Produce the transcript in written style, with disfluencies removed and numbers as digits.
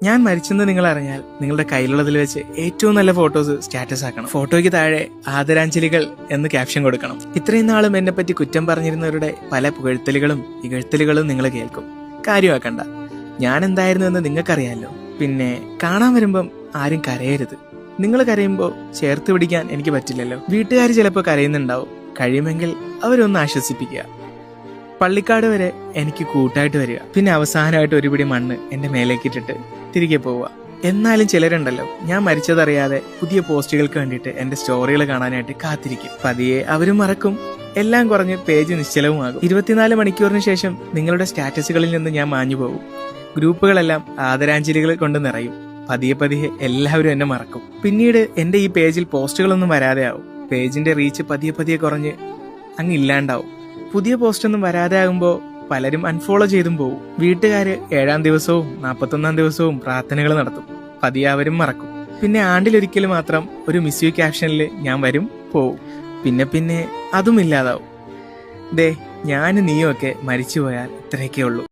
ഞാൻ മരിച്ചെന്ന് നിങ്ങൾ അറിഞ്ഞാൽ നിങ്ങളുടെ കയ്യിലുള്ളതിൽ വെച്ച് ഏറ്റവും നല്ല ഫോട്ടോസ് സ്റ്റാറ്റസ് ആക്കണം. ഫോട്ടോയ്ക്ക് താഴെ ആദരാഞ്ജലികൾ എന്ന് ക്യാപ്ഷൻ കൊടുക്കണം. ഇത്രയും നാളും എന്നെ പറ്റി കുറ്റം പറഞ്ഞിരുന്നവരുടെ പല പുകഴ്ത്തലുകളും ഇകഴ്ത്തലുകളും നിങ്ങൾ കേൾക്കും. കാര്യമാക്കണ്ട, ഞാൻ എന്തായിരുന്നു എന്ന് നിങ്ങൾക്കറിയാലോ. പിന്നെ കാണാൻ വരുമ്പം ആരും കരയരുത്. നിങ്ങൾ കരയുമ്പോൾ ചേർത്ത് പിടിക്കാൻ എനിക്ക് പറ്റില്ലല്ലോ. വീട്ടുകാർ ചിലപ്പോൾ കരയുന്നുണ്ടാവും. കഴിയുമെങ്കിൽ അവരൊന്ന് ആശ്വസിപ്പിക്കുക. പള്ളിക്കാട് വരെ എനിക്ക് കൂട്ടായിട്ട് വരിക. പിന്നെ അവസാനമായിട്ട് ഒരു പിടി മണ്ണ് എന്റെ മേലേക്കിട്ടിട്ട് തിരികെ പോവുക. എന്നാലും ചിലരുണ്ടല്ലോ, ഞാൻ മരിച്ചതറിയാതെ പുതിയ പോസ്റ്റുകൾക്ക് വേണ്ടിയിട്ട് എന്റെ സ്റ്റോറികൾ കാണാനായിട്ട് കാത്തിരിക്കും. പതിയെ അവരും മറക്കും. എല്ലാം കുറഞ്ഞ് പേജ് നിശ്ചലവുമാകും. 24 മണിക്കൂറിന് ശേഷം നിങ്ങളുടെ സ്റ്റാറ്റസുകളിൽ നിന്ന് ഞാൻ മാഞ്ഞു പോകും. ഗ്രൂപ്പുകളെല്ലാം ആദരാഞ്ജലികൾ കൊണ്ട് നിറയും. പതിയെ പതിയെ എല്ലാവരും എന്നെ മറക്കും. പിന്നീട് എന്റെ ഈ പേജിൽ പോസ്റ്റുകളൊന്നും വരാതെ ആവും. പേജിന്റെ റീച്ച് പതിയെ പതിയെ കുറഞ്ഞ് അങ്ങ് ഇല്ലാണ്ടാവും. പുതിയ പോസ്റ്റൊന്നും വരാതെ ആകുമ്പോൾ പലരും അൺഫോളോ ചെയ്തും പോവും. വീട്ടുകാര് 7-ാം ദിവസവും 41-ാം ദിവസവും പ്രാർത്ഥനകൾ നടത്തും. പതിയെ അവരും മറക്കും. പിന്നെ ആണ്ടിലൊരിക്കൽ മാത്രം ഒരു മിസ് യു ക്യാപ്ഷനിൽ ഞാൻ വരും, പോവും. പിന്നെ അതും ഇല്ലാതാവും. ദേ, ഞാനും നീയും ഒക്കെ മരിച്ചുപോയാൽ ഇത്രയൊക്കെ ഉള്ളൂ.